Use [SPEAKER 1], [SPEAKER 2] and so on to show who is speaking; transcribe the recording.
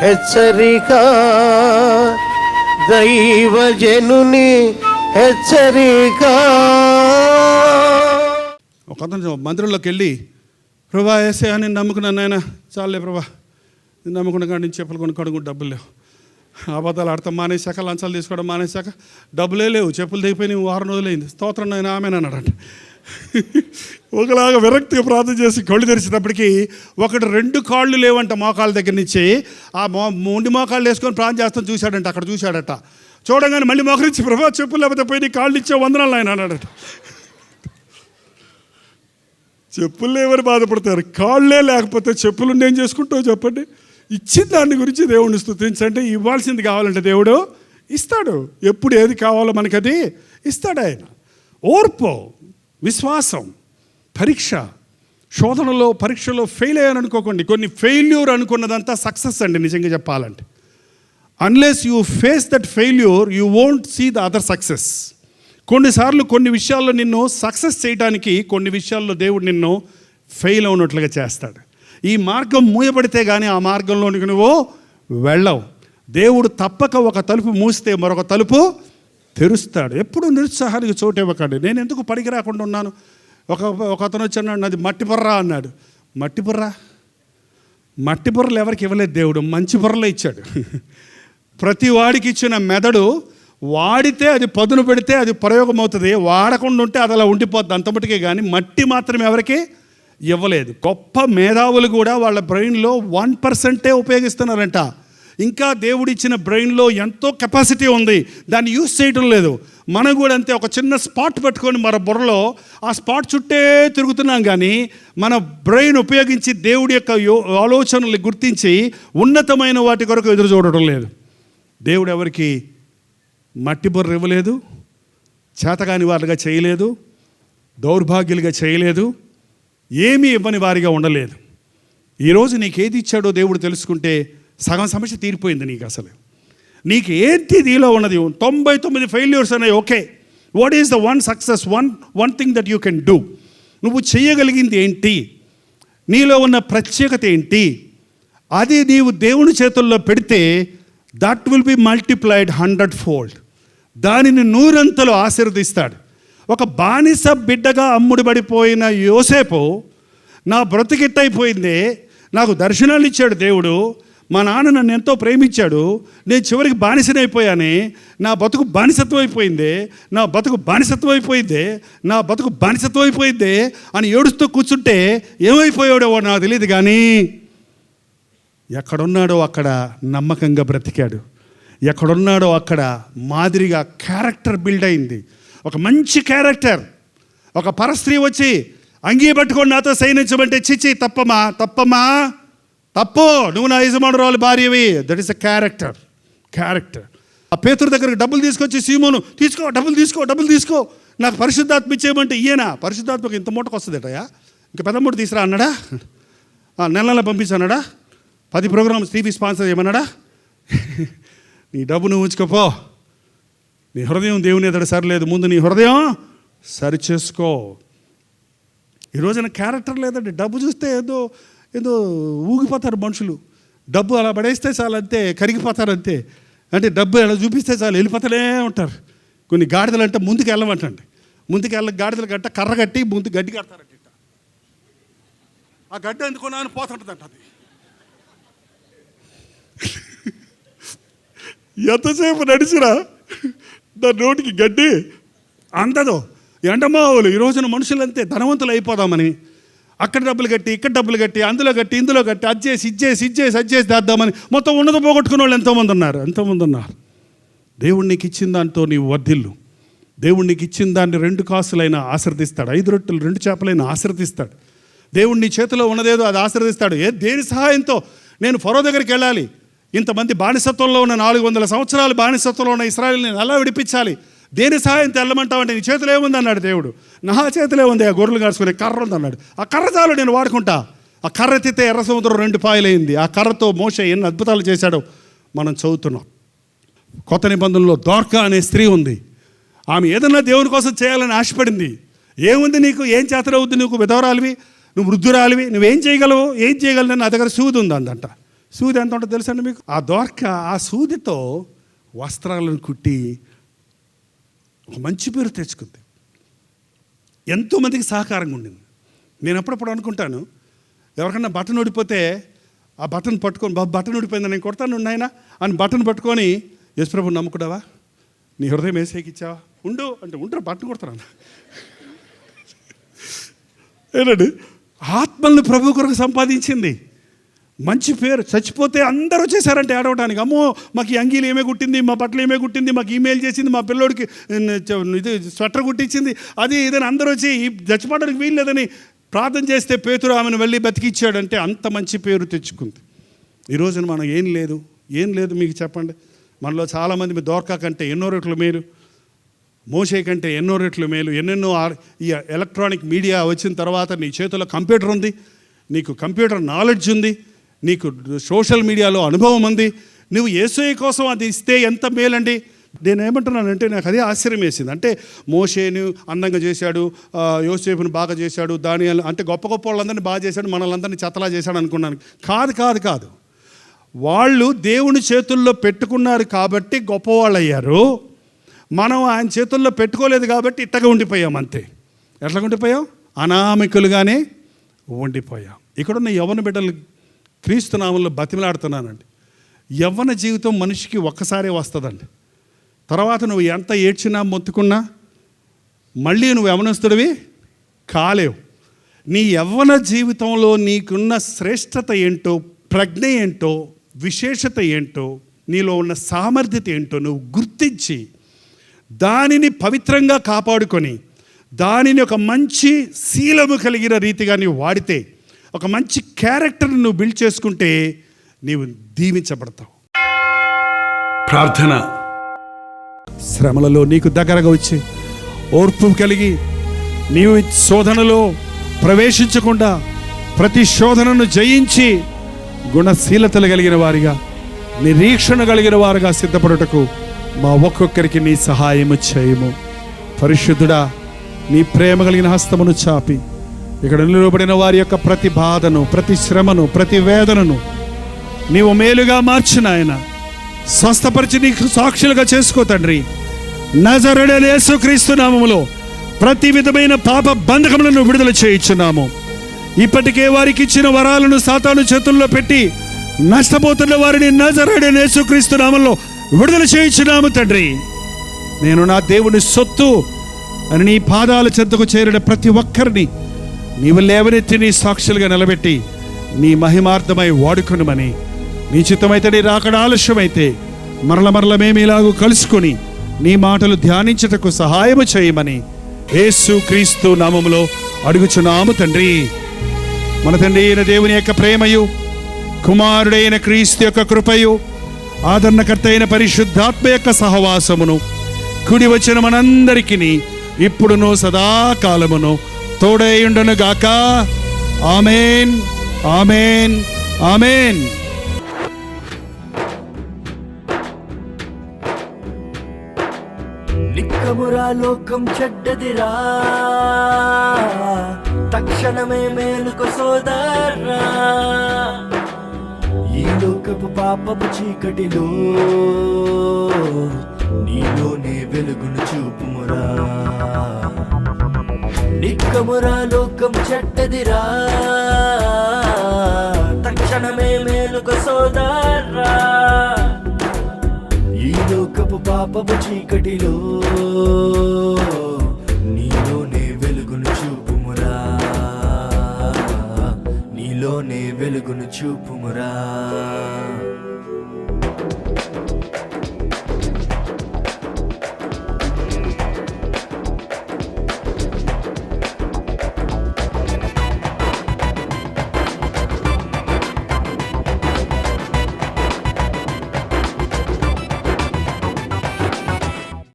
[SPEAKER 1] హెచ్చరిక, దైవజనుని హెచ్చరిక.
[SPEAKER 2] ఒక అతను మందిరంలోకి వెళ్ళి, ప్రభా యేసయ్యా నేను నమ్ముకున్నాను నాయన, చాలే ప్రభా నేను నమ్ముకున్న కాడి నుంచి చెప్పులు కొనుక్కోవడం డబ్బులు లేవు, అబద్ధాలు ఆడతాం మానేశాక, లంచాలు తీసుకోవడం మానేశాక డబ్బులే లేవు, చెప్పులు దిగిపోయి 6 రోజులైంది, స్తోత్రం నాయన ఆమెన్ అన్నాడంట. ఒకలాగా విరక్తిగా ప్రార్థన చేసి కళ్ళు తెరిచేటప్పటికి ఒకటి 2 కాళ్ళు లేవంట మోకాళ్ళ దగ్గర నుంచి. ఆ ముండి మోకాళ్ళు వేసుకొని ప్రార్థన చేస్తాను చూశాడంట, అక్కడ చూశాడట. చూడగానే మళ్ళీ మోకరించి, ప్రభా చెప్పులు లేకపోతే పోయి నీ కాళ్ళు ఇచ్చే వందనాలు ఆయన అన్నాడట. చెప్పులు లేవని బాధపడతారు, కాళ్ళే లేకపోతే చెప్పులు ఏం చేసుకుంటావు చెప్పండి. ఇచ్చిన దాని గురించి దేవుడిని స్తుతించంటే, ఇవ్వాల్సింది కావాలంటే దేవుడు ఇస్తాడు. ఎప్పుడు ఏది కావాలో మనకి అది ఇస్తాడు ఆయన. ఓర్పు, విశ్వాసం, పరీక్ష, శోధనలో పరీక్షలో ఫెయిల్ అయ్యాను అనుకోకండి. కొన్ని ఫెయిల్యూర్ అనుకున్నదంతా సక్సెస్ అండి. నిజంగా చెప్పాలంటే, unless you face that failure you won't see the other success. కొన్నిసార్లు కొన్ని విషయాల్లో నిన్ను సక్సెస్ చేయడానికి, కొన్ని విషయాల్లో దేవుడు నిన్ను ఫెయిల్ అవునట్లుగా చేస్తాడు. ఈ మార్గం మూయబడితే కానీ ఆ మార్గంలోనికి నువ్వు వెళ్ళవు. దేవుడు తప్పక ఒక తలుపు మూస్తే మరొక తలుపు తెరుస్తాడు. ఎప్పుడు నిరుత్సాహానికి చోటు ఇవ్వకండి. నేను ఎందుకు పనికి రాకుండా ఉన్నాను? ఒక అతను వచ్చి అన్నాడు, నాది మట్టి బుర్ర అన్నాడు. మట్టి బుర్రలు ఎవరికి ఇవ్వలేదు దేవుడు, మంచి బుర్రలే ఇచ్చాడు. ప్రతి వాడికి ఇచ్చిన మెదడు వాడితే అది పదును పెడితే అది ప్రయోగం అవుతుంది, వాడకుండా ఉంటే అది అలా ఉండిపోద్ది అంత మటుకే. కానీ మట్టి మాత్రం ఎవరికి ఇవ్వలేదు. గొప్ప మేధావులు కూడా వాళ్ళ బ్రెయిన్లో 1% ఉపయోగిస్తున్నారంట. ఇంకా దేవుడిచ్చిన బ్రెయిన్లో ఎంతో కెపాసిటీ ఉంది, దాన్ని యూజ్ చేయడం లేదు. మనం కూడా అంతే, ఒక చిన్న స్పాట్ పెట్టుకొని మన బుర్రలో ఆ స్పాట్ చుట్టే తిరుగుతున్నాం. కానీ మన బ్రెయిన్ ఉపయోగించి దేవుడి యొక్క ఆలోచనలు గుర్తించి ఉన్నతమైన వాటి కొరకు ఎదురు చూడటం లేదు. దేవుడు ఎవరికి మట్టి బుర్ర ఇవ్వలేదు, చేతగాని వారిగా చేయలేదు, దౌర్భాగ్యులుగా చేయలేదు, ఏమీ ఇవ్వని వారిగా ఉండలేదు. ఈరోజు నీకేది ఇచ్చాడో దేవుడు తెలుసుకుంటే సగం సమస్య తీరిపోయింది నీకు. అసలు నీకు ఏంటి దీనిలో ఉన్నది? 99 ఫెయిల్యూర్స్ అనేవి. Okay, what is the one success, one thing that you can do? నువ్వు చేయగలిగింది ఏంటి? నీలో ఉన్న ప్రత్యేకత ఏంటి? అది నీవు దేవుని చేతుల్లో పెడితే that will be multiplied 100-fold. దానిని 100 ఆశీర్వదిస్తాడు. ఒక బానిస బిడ్డగా అమ్ముడుబడిపోయిన యోసేపు, నా బ్రతికిట్టయిపోయింది, నాకు దర్శనాలు ఇచ్చాడు దేవుడు, మా నాన్న నన్ను ఎంతో ప్రేమించాడు, నేను చివరికి బానిసనైపోయానే, నా బతుకు బానిసత్వం అయిపోయింది, నా బతుకు బానిసత్వం అయిపోయింది, నా బతుకు బానిసత్వం అయిపోయింది అని ఏడుస్తూ కూర్చుంటే ఏమైపోయాడో నాకు తెలియదు. కానీ ఎక్కడున్నాడో అక్కడ నమ్మకంగా బ్రతికాడు. ఎక్కడున్నాడో అక్కడ మాదిరిగా క్యారెక్టర్ బిల్డ్ అయింది. ఒక మంచి క్యారెక్టర్. ఒక పరస్త్రీ వచ్చి అంగీ పట్టుకొని నాతో సైనించమంటే, చిచ్చి తప్పమ్మా, తప్పు, నువ్వు నా యజమానురాలు భార్యవి. That is a character. ఆ పేతురు దగ్గరికి డబ్బులు తీసుకొచ్చి, సీమోను డబ్బులు తీసుకో నాకు పరిశుద్ధాత్మ ఇచ్చేయమంటే, ఈయన పరిశుద్ధాత్మకు ఇంత మూటకు వస్తుందటయా, ఇంకా పెద్ద మూట తీసురా అన్నాడా, నెల పంపించన్నాడా, 10 ప్రోగ్రామ్స్ టీవీ స్పాన్సర్ చేయమన్నాడా? నీ డబ్బు నువ్వు ఉంచుకోపో, నీ హృదయం దేవుని ఎదుట సరిలేదు, ముందు నీ హృదయం సరి చేసుకో. ఈ రోజున క్యారెక్టర్ లేదండి. డబ్బు చూస్తే ఏదో ఊగిపోతారు మనుషులు. డబ్బు అలా పడేస్తే చాలు, అంతే కరిగిపోతారు అంతే. అంటే డబ్బు అలా చూపిస్తే చాలు వెళ్ళిపోతూనే ఉంటారు. కొన్ని గాడిదలు అంటే ముందుకు వెళ్ళమంటండి, గాడిదలు గట్ట కర్ర కట్టి ముందు గడ్డి కడతారంట. ఆ గడ్డి అందుకున్నాను పోతుంటుందంట. అది ఎంతసేపు నడిచిరా దాని నోటికి గడ్డి అందదు. ఎండమావులు. ఈ రోజున మనుషులంతే, ధనవంతులు అయిపోదామని అక్కడ డబ్బులు కట్టి, ఇక్కడ డబ్బులు కట్టి, అందులో కట్టి, ఇందులో కట్టి, అది చేసి ఇది చేసి చేద్దామని మొత్తం ఉన్నది పోగొట్టుకునే వాళ్ళు ఎంతోమంది ఉన్నారు. దేవుడు నీకు ఇచ్చిన దాంతో నీవు వర్ధిల్లు. దేవుడు నీకు ఇచ్చిన దాన్ని 2 కాసులైనా ఆశీర్దిస్తాడు, 5 రొట్టెలు 2 చేపలైనా ఆశీర్దిస్తాడు. దేవుడు నీ చేతిలో ఉన్నదేదో అది ఆశీర్దిస్తాడు. దేని సహాయంతో? నేను ఫరో దగ్గరికి వెళ్ళాలి, ఇంతమంది బానిసత్వంలో ఉన్న 400 సంవత్సరాలు బానిసత్వంలో ఉన్న ఇశ్రాయేలుని ఎలా విడిపించాలి? దేని సహాయంతో వెళ్ళమంటావంటే, నీ చేతిలో ఏముంది అన్నాడు దేవుడు. నా చేతిలో ఉంది, ఆ గొర్రెలు కాసుకునే కర్ర ఉంది అన్నాడు. ఆ కర్ర చాలు, నేను వాడుకుంటా. ఆ కర్ర ఎత్తితే ఎర్ర సముద్రం 2 పాయలైంది. ఆ కర్రతో మోషే ఎన్ని అద్భుతాలు చేశాడో మనం చదువుతున్నాం. కొత్త నిబంధనలో దోర్కా అనే స్త్రీ ఉంది. ఆమె ఏదన్నా దేవుని కోసం చేయాలని ఆశపడింది. ఏముంది నీకు? ఏం చేతనవుద్ది? నీకు విధవరాలివి, నువ్వు వృద్ధురాలివి, నువ్వేం చేయగలవు? ఏం చేయగలను? నా దగ్గర సూది ఉంది అందంట. సూది ఎంత ఉంటుందో తెలుసండి మీకు? ఆ దోర్క ఆ సూదితో వస్త్రాలను కుట్టి ఒక మంచి పేరు తెచ్చుకుంది. ఎంతోమందికి సహకారంగా ఉండింది. నేను అప్పుడప్పుడు అనుకుంటాను, ఎవరికన్నా బటన్ ఊడిపోతే ఆ బటన్ పట్టుకొని, బటన్ ఊడిపోయింది నేను కొడతాను నాయనా అని బటన్ పట్టుకొని, యేసుప్రభు నమ్ముకున్నావా, నీ హృదయం వేసేకిచ్చావా, ఉండు అంటే ఉంటారు, బటన్ కొడతాను. ఏంటండి, ఆత్మల్ని ప్రభు కొరకు సంపాదించింది, మంచి పేరు. చచ్చిపోతే అందరూ వచ్చేసారంటే ఏడవడానికి, అమ్మో మాకు ఈ అంగీలు ఏమే కుట్టింది, మా బట్టలు ఏమే కుట్టింది, మాకు ఈమెయిల్ చేసింది, మా పిల్లోడికి ఇది స్వెటర్ కుట్టించింది, అది ఇదని అందరూ వచ్చి ఈ చచ్చిపోవడానికి వీలు లేదని ప్రార్థన చేస్తే పేతురు ఆమెను వెళ్ళి బతికిచ్చాడంటే అంత మంచి పేరు తెచ్చుకుంది. ఈ రోజున మనం ఏం లేదు మీకు చెప్పండి. మనలో చాలామంది మీ దోర్కా కంటే ఎన్నో రెట్లు మేలు, మోషే కంటే ఎన్నో రెట్లు మేలు. ఎన్నెన్నో ఈ ఎలక్ట్రానిక్ మీడియా వచ్చిన తర్వాత నీ చేతిలో కంప్యూటర్ ఉంది, నీకు కంప్యూటర్ నాలెడ్జ్ ఉంది, నీకు సోషల్ మీడియాలో అనుభవం ఉంది. నువ్వు యేసయ్య కోసం అది ఇస్తే ఎంత మేలండి. నేను ఏమంటున్నానంటే నాకు అదే ఆశ్చర్యం వేసింది. అంటే మోషేను అందంగా చేశాడు, యోసేపును బాగా చేశాడు, దానియేలు అంటే గొప్ప గొప్ప వాళ్ళందరినీ బాగా చేశాడు, మనల్ని చెత్తలా చేశాడు అనుకున్నాను. కాదు. వాళ్ళు దేవుని చేతుల్లో పెట్టుకున్నారు కాబట్టి గొప్పవాళ్ళు అయ్యారు. మనం ఆయన చేతుల్లో పెట్టుకోలేదు కాబట్టి ఇట్టగా ఉండిపోయాం అంతే. ఎట్లా ఉండిపోయాం? అనామికులుగానే ఉండిపోయాం. ఇక్కడున్న యవ్వన బిడ్డలు క్రీస్తు నామంలో బతిమలాడుతున్నానండి. యవ్వన జీవితం మనిషికి ఒక్కసారే వస్తుందండి. తర్వాత నువ్వు ఎంత ఏడ్చినా మొత్తుకున్నా మళ్ళీ నువ్వు యవ్వనస్తుడివి కాలేవు. నీ యవ్వన జీవితంలో నీకున్న శ్రేష్టత ఏంటో, ప్రజ్ఞ ఏంటో, విశేషత ఏంటో, నీలో ఉన్న సామర్థ్యత ఏంటో నువ్వు గుర్తించి దానిని పవిత్రంగా కాపాడుకొని దానిని ఒక మంచి శీలము కలిగిన రీతిగా నీవు వాడితే, ఒక మంచి క్యారెక్టర్ని నువ్వు బిల్డ్ చేసుకుంటే నీవు దీవించబడతావు. ప్రార్థన. శ్రమలలో నీకు దగ్గరగా వచ్చి ఓర్పు కలిగి నీవు శోధనలో ప్రవేశించకుండా ప్రతి శోధనను జయించి గుణశీలతలు కలిగిన వారిగా, నిరీక్షణ కలిగిన వారుగా సిద్ధపడుటకు మా ఒక్కొక్కరికి నీ సహాయము చేయము. పరిశుద్ధుడా, నీ ప్రేమ కలిగిన హస్తమును చాపి ఇక్కడ నిలబడిన వారి యొక్క ప్రతి బాధను, ప్రతి శ్రమను, ప్రతి వేదనను నీవు మేలుగా మార్చిన ఆయన స్వస్థపరిచి నీకు సాక్షులుగా చేసుకో తండ్రి. నజరేయుడైన యేసుక్రీస్తు నామములో ప్రతి విధమైన పాప బంధకములను విడుదల చేయించున్నాము. ఇప్పటికే వారికి ఇచ్చిన వరాలను సాతాను చేతుల్లో పెట్టి నష్టపోతున్న వారిని నజరేయుడైన యేసుక్రీస్తు నామములో విడుదల చేయించున్నాము తండ్రి. నేను నా దేవుని సొత్తు అని నీ పాదాల చెంతకు చేరిన ప్రతి ఒక్కరిని నీవు లేవనెత్తి నీ సాక్షులుగా నిలబెట్టి నీ మహిమార్థమై వాడుకొనుమని, నీ చిత్తమైతే నీ రాకడ ఆలస్యమైతే మరల మేము ఇలాగూ కలుసుకొని నీ మాటలు ధ్యానించుటకు సహాయము చేయమని యేసు క్రీస్తు నామములో అడుగుచున్నాము తండ్రి. మన తండ్రి అయిన దేవుని యొక్క ప్రేమయు, కుమారుడైన క్రీస్తు యొక్క కృపయు, ఆదరణకర్త అయిన పరిశుద్ధాత్మ యొక్క సహవాసమును కుడి వచ్చిన మనందరికీ ఇప్పుడును సదాకాలమును తోడైయుండును గాక. ఆమేన్, ఆమేన్, ఆమేన్.
[SPEAKER 3] నిక్కమురా లోకం చెడ్డదిరా, తక్షణమే మేలుకు సోదరా. ఈ లోకపు పాపపు చీకటిలో నీలోనే వెలుగును చూపుమురా. నిక్కమురా లోకం చెడ్డదిరా, తక్షణమే మేలుకు సోదరా. ఈ లోకపు పాపపు చీకటిలో నీలోనే వెలుగును చూపుమురా, నీలోనే వెలుగును చూపుమురా.